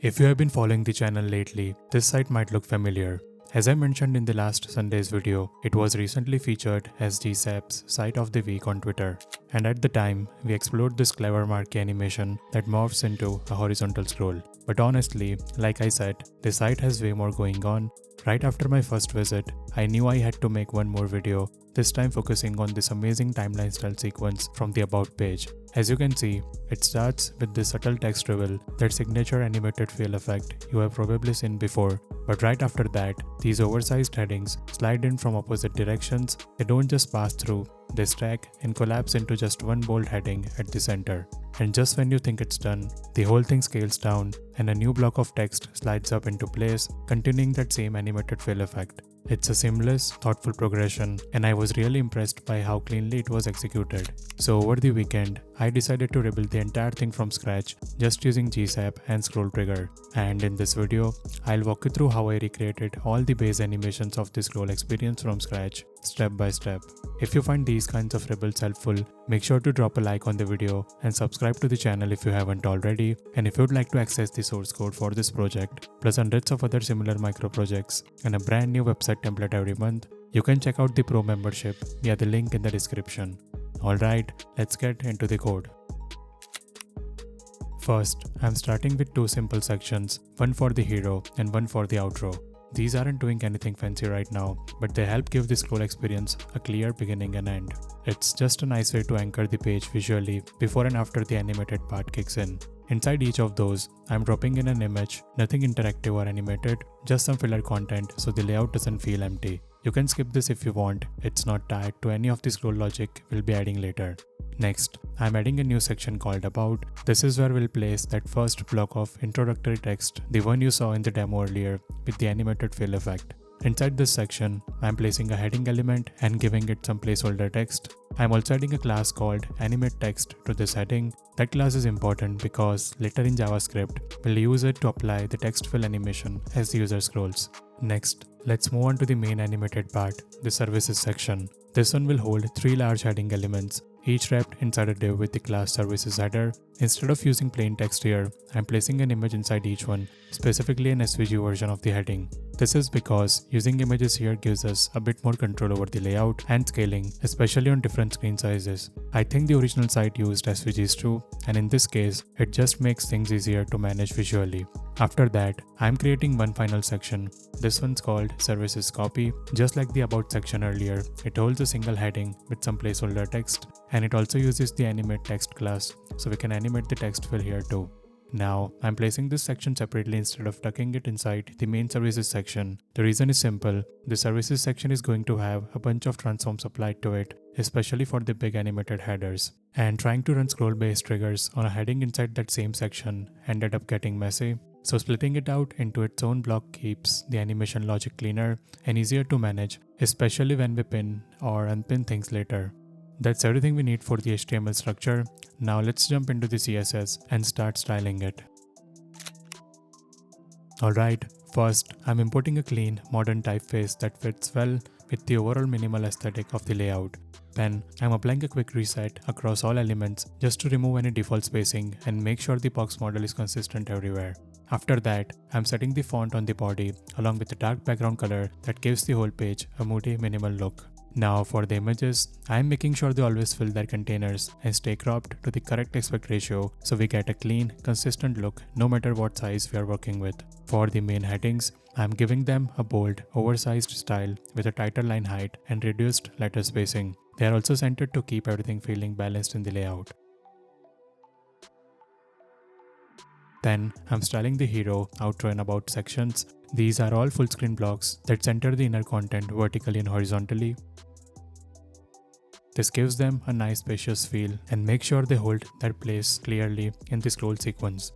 If you have been following the channel lately, this site might look familiar. As I mentioned in the last Sunday's video, it was recently featured as GSAP's Site of the Week on Twitter. And at the time, we explored this clever marquee animation that morphs into a horizontal scroll. But honestly, like I said, the site has way more going on. Right after my first visit, I knew I had to make one more video, this time focusing on this amazing timeline style sequence from the About page. As you can see, it starts with this subtle text reveal, that signature animated fill effect you have probably seen before, but right after that, these oversized headings slide in from opposite directions. They don't just pass through, they stack and collapse into just one bold heading at the center. And just when you think it's done, the whole thing scales down and a new block of text slides up into place, continuing that same animated fill effect. It's a seamless, thoughtful progression, and I was really impressed by how cleanly it was executed. So over the weekend, I decided to rebuild the entire thing from scratch just using GSAP and ScrollTrigger. And in this video, I'll walk you through how I recreated all the base animations of the scroll experience from scratch, step by step. If you find these kinds of rebuilds helpful, make sure to drop a like on the video and subscribe to the channel if you haven't already. And if you'd like to access the source code for this project, plus hundreds of other similar micro projects and a brand new website template every month, you can check out the Pro membership via the link in the description. Alright, let's get into the code. First, I'm starting with two simple sections, one for the hero and one for the outro. These aren't doing anything fancy right now, but they help give the scroll experience a clear beginning and end. It's just a nice way to anchor the page visually before and after the animated part kicks in. Inside each of those, I'm dropping in an image, nothing interactive or animated, just some filler content so the layout doesn't feel empty. You can skip this if you want, it's not tied to any of the scroll logic we'll be adding later. Next, I'm adding a new section called About. This is where we'll place that first block of introductory text, the one you saw in the demo earlier with the animated fill effect. Inside this section, I'm placing a heading element and giving it some placeholder text. I'm also adding a class called AnimateText to this heading. That class is important because later in JavaScript, we'll use it to apply the text fill animation as the user scrolls. Next, let's move on to the main animated part, the services section. This one will hold three large heading elements, each wrapped inside a div with the class services header. Instead of using plain text here, I'm placing an image inside each one, specifically an SVG version of the heading. This is because using images here gives us a bit more control over the layout and scaling, especially on different screen sizes. I think the original site used SVGs too, and in this case, it just makes things easier to manage visually. After that, I'm creating one final section. This one's called Services Copy. Just like the About section earlier, it holds a single heading with some placeholder text, and it also uses the AnimateText class, so we can animate the text fill here too. Now, I'm placing this section separately instead of tucking it inside the main services section. The reason is simple. The services section is going to have a bunch of transforms applied to it, especially for the big animated headers. And trying to run scroll-based triggers on a heading inside that same section ended up getting messy. So splitting it out into its own block keeps the animation logic cleaner and easier to manage, especially when we pin or unpin things later. That's everything we need for the HTML structure. Now let's jump into the CSS and start styling it. Alright, first I'm importing a clean, modern typeface that fits well with the overall minimal aesthetic of the layout. Then I'm applying a quick reset across all elements just to remove any default spacing and make sure the box model is consistent everywhere. After that, I'm setting the font on the body along with a dark background color that gives the whole page a moody, minimal look. Now for the images, I'm making sure they always fill their containers and stay cropped to the correct aspect ratio so we get a clean, consistent look no matter what size we are working with. For the main headings, I'm giving them a bold, oversized style with a tighter line height and reduced letter spacing. They are also centered to keep everything feeling balanced in the layout. Then, I'm styling the hero, outro and about sections. These are all full screen blocks that center the inner content vertically and horizontally. This gives them a nice spacious feel and make sure they hold their place clearly in the scroll sequence.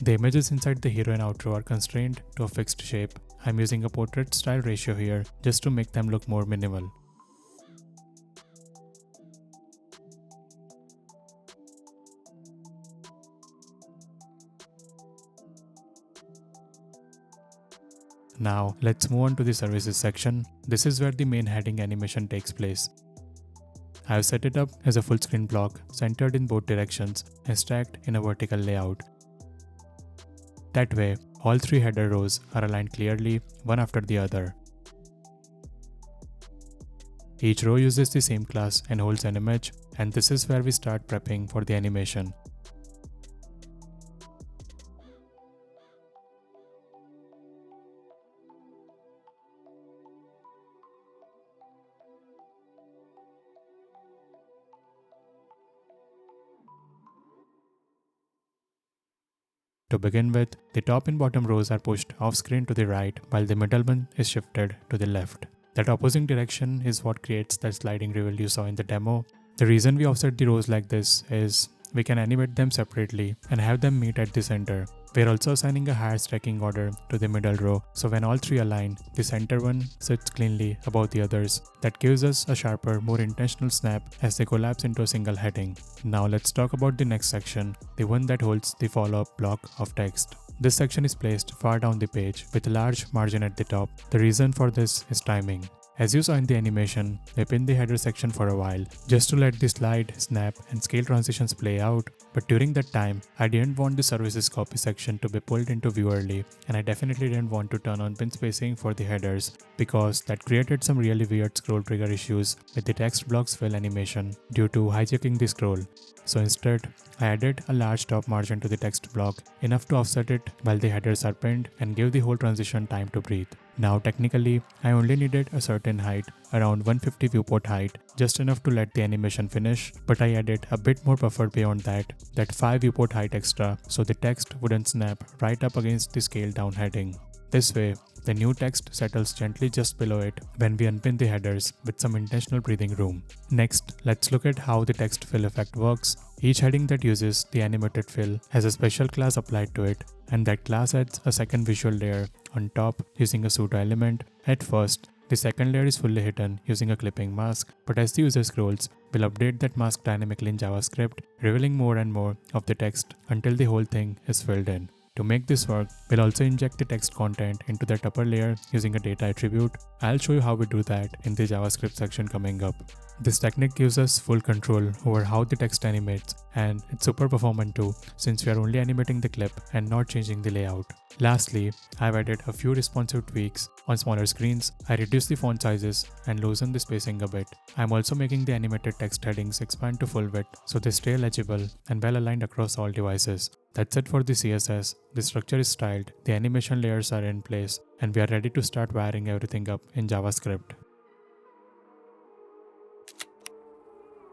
The images inside the hero and outro are constrained to a fixed shape. I'm using a portrait style ratio here just to make them look more minimal. Now, let's move on to the services section. This is where the main heading animation takes place. I have set it up as a full screen block centered in both directions and stacked in a vertical layout. That way, all 3 header rows are aligned clearly, one after the other. Each row uses the same class and holds an image, and this is where we start prepping for the animation. To begin with, the top and bottom rows are pushed off screen to the right while the middle one is shifted to the left. That opposing direction is what creates that sliding reveal you saw in the demo. The reason we offset the rows like this is we can animate them separately and have them meet at the center. We are also assigning a higher stacking order to the middle row, so when all 3 align, the center one sits cleanly above the others. That gives us a sharper, more intentional snap as they collapse into a single heading. Now let's talk about the next section, the one that holds the follow-up block of text. This section is placed far down the page with a large margin at the top. The reason for this is timing. As you saw in the animation, we pinned the header section for a while, just to let the slide, snap, and scale transitions play out, but during that time, I didn't want the services copy section to be pulled into view early, and I definitely didn't want to turn on pin spacing for the headers, because that created some really weird scroll trigger issues with the text blocks fill animation due to hijacking the scroll. So instead, I added a large top margin to the text block, enough to offset it while the headers are pinned and give the whole transition time to breathe. Now technically, I only needed a certain height, around 150 viewport height, just enough to let the animation finish, but I added a bit more buffer beyond that 5 viewport height extra, so the text wouldn't snap right up against the scaled down heading. This way, the new text settles gently just below it when we unpin the headers with some intentional breathing room. Next, let's look at how the text fill effect works. Each heading that uses the animated fill has a special class applied to it, and that class adds a second visual layer on top using a pseudo element. At first, the second layer is fully hidden using a clipping mask, but as the user scrolls, we'll update that mask dynamically in JavaScript, revealing more and more of the text until the whole thing is filled in. To make this work, we'll also inject the text content into that upper layer using a data attribute. I'll show you how we do that in the JavaScript section coming up. This technique gives us full control over how the text animates, and it's super performant too, since we are only animating the clip and not changing the layout. Lastly, I've added a few responsive tweaks. On smaller screens, I reduced the font sizes and loosened the spacing a bit. I'm also making the animated text headings expand to full width so they stay legible and well aligned across all devices. That's it for the CSS. The structure is styled, the animation layers are in place, and we are ready to start wiring everything up in JavaScript.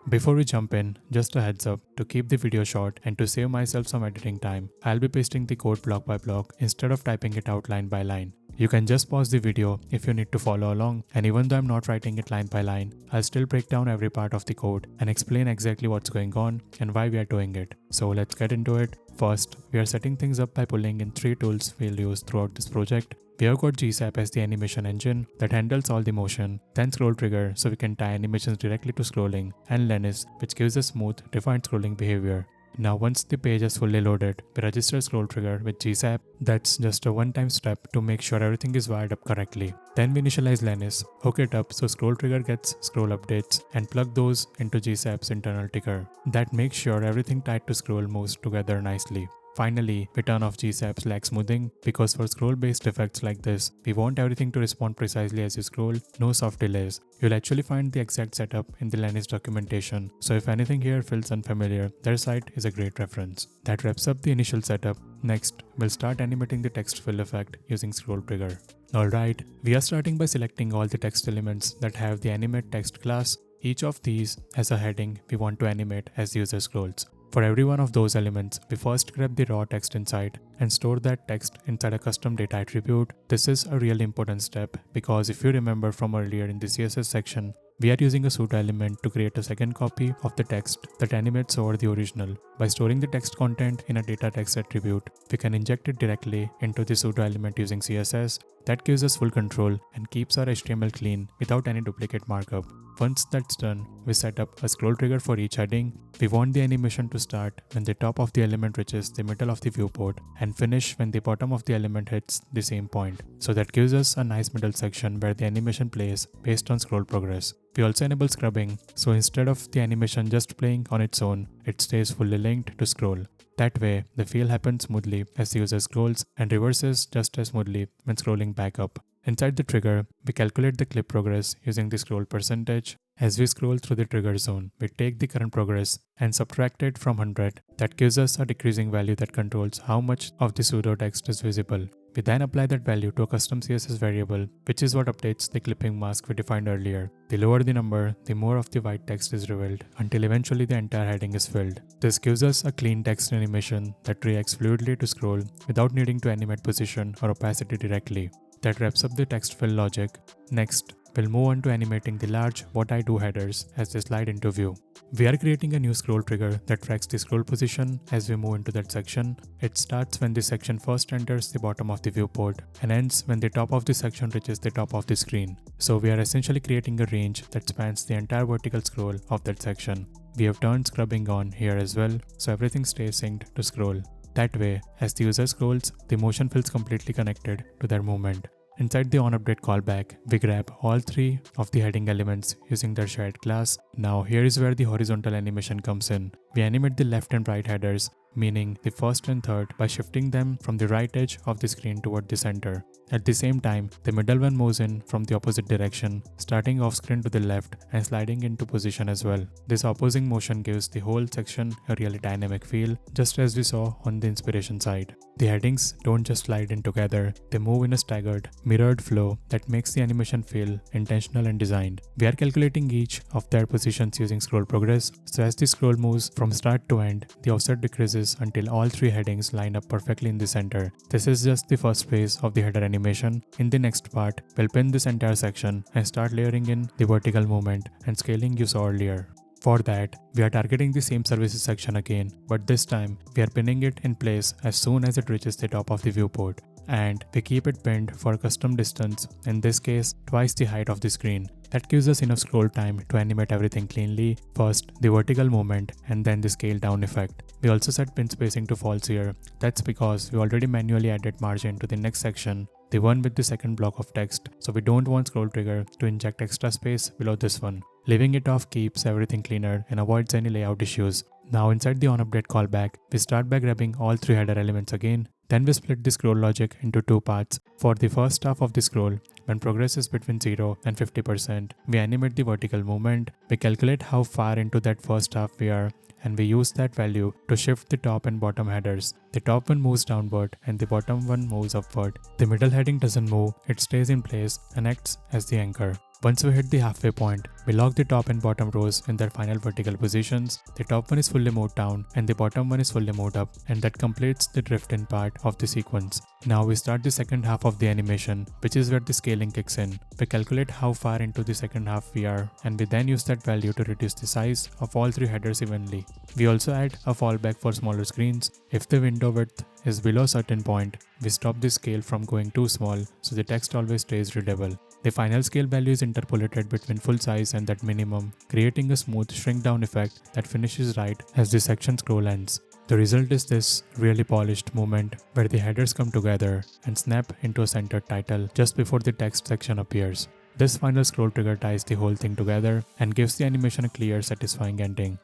Before we jump in, just a heads up, to keep the video short and to save myself some editing time, I'll be pasting the code block by block instead of typing it out line by line. You can just pause the video if you need to follow along, and even though I'm not writing it line by line, I'll still break down every part of the code and explain exactly what's going on and why we are doing it. So let's get into it. First, we are setting things up by pulling in 3 tools we'll use throughout this project. We have got GSAP as the animation engine that handles all the motion, then ScrollTrigger so we can tie animations directly to scrolling, and Lennis which gives us smooth, defined scrolling behavior. Now once the page is fully loaded, we register ScrollTrigger with GSAP. That's just a one-time step to make sure everything is wired up correctly. Then we initialize Lennis, hook it up so ScrollTrigger gets scroll updates, and plug those into GSAP's internal ticker. That makes sure everything tied to scroll moves together nicely. Finally, we turn off GSAP's lag smoothing because for scroll-based effects like this, we want everything to respond precisely as you scroll, no soft delays. You'll actually find the exact setup in the Lennis documentation, so if anything here feels unfamiliar, their site is a great reference. That wraps up the initial setup. Next, we'll start animating the text fill effect using ScrollTrigger. Alright, we are starting by selecting all the text elements that have the animate text class. Each of these has a heading we want to animate as the user scrolls. For every one of those elements, we first grab the raw text inside and store that text inside a custom data attribute. This is a really important step because if you remember from earlier in the CSS section, we are using a pseudo element to create a second copy of the text that animates over the original. By storing the text content in a data text attribute, we can inject it directly into the pseudo element using CSS. That gives us full control and keeps our HTML clean without any duplicate markup. Once that's done, we set up a scroll trigger for each heading. We want the animation to start when the top of the element reaches the middle of the viewport and finish when the bottom of the element hits the same point. So that gives us a nice middle section where the animation plays based on scroll progress. We also enable scrubbing, so instead of the animation just playing on its own, it stays fully linked to scroll. That way, the feel happens smoothly as the user scrolls and reverses just as smoothly when scrolling back up. Inside the trigger, we calculate the clip progress using the scroll percentage. As we scroll through the trigger zone, we take the current progress and subtract it from 100. That gives us a decreasing value that controls how much of the pseudo text is visible. We then apply that value to a custom CSS variable, which is what updates the clipping mask we defined earlier. The lower the number, the more of the white text is revealed, until eventually the entire heading is filled. This gives us a clean text animation that reacts fluidly to scroll without needing to animate position or opacity directly. That wraps up the text fill logic. Next, we'll move on to animating the large what I do headers as they slide into view. We are creating a new scroll trigger that tracks the scroll position as we move into that section. It starts when the section first enters the bottom of the viewport and ends when the top of the section reaches the top of the screen. So we are essentially creating a range that spans the entire vertical scroll of that section. We have turned scrubbing on here as well, so everything stays synced to scroll. That way, as the user scrolls, the motion feels completely connected to their movement. Inside the onUpdate callback, we grab all three of the heading elements using their shared class. Now here is where the horizontal animation comes in. We animate the left and right headers, meaning the first and third, by shifting them from the right edge of the screen toward the center. At the same time, the middle one moves in from the opposite direction, starting off screen to the left and sliding into position as well. This opposing motion gives the whole section a really dynamic feel, just as we saw on the inspiration side. The headings don't just slide in together, they move in a staggered, mirrored flow that makes the animation feel intentional and designed. We are calculating each of their positions using scroll progress, so as the scroll moves from start to end, the offset decreases until all three headings line up perfectly in the center. This is just the first phase of the header animation. In the next part, we'll pin this entire section and start layering in the vertical movement and scaling you saw earlier. For that, we are targeting the same services section again, but this time we are pinning it in place as soon as it reaches the top of the viewport. And we keep it pinned for custom distance, in this case twice the height of the screen. That gives us enough scroll time to animate everything cleanly, first the vertical movement and then the scale down effect. We also set pin spacing to false here. That's because we already manually added margin to the next section, the one with the second block of text, so we don't want ScrollTrigger to inject extra space below this one. Leaving it off keeps everything cleaner and avoids any layout issues. Now inside the onUpdate callback, we start by grabbing all three header elements again. Then we split the scroll logic into two parts. For the first half of the scroll, when progress is between 0 and 50%, we animate the vertical movement. We calculate how far into that first half we are, and we use that value to shift the top and bottom headers. The top one moves downward and the bottom one moves upward. The middle heading doesn't move, it stays in place and acts as the anchor. Once we hit the halfway point, we lock the top and bottom rows in their final vertical positions. The top one is fully moved down and the bottom one is fully moved up, and that completes the drift in part of the sequence. Now we start the second half of the animation, which is where the scaling kicks in. We calculate how far into the second half we are, and we then use that value to reduce the size of all three headers evenly. We also add a fallback for smaller screens. If the window width is below a certain point, we stop the scale from going too small, so the text always stays readable. The final scale value is interpolated between full size and that minimum, creating a smooth shrink down effect that finishes right as the section scroll ends. The result is this really polished moment where the headers come together and snap into a centered title just before the text section appears. This final scroll trigger ties the whole thing together and gives the animation a clear, satisfying ending.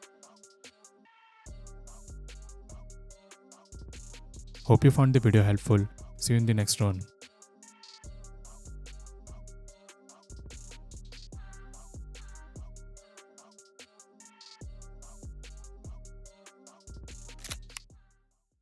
Hope you found the video helpful. See you in the next one.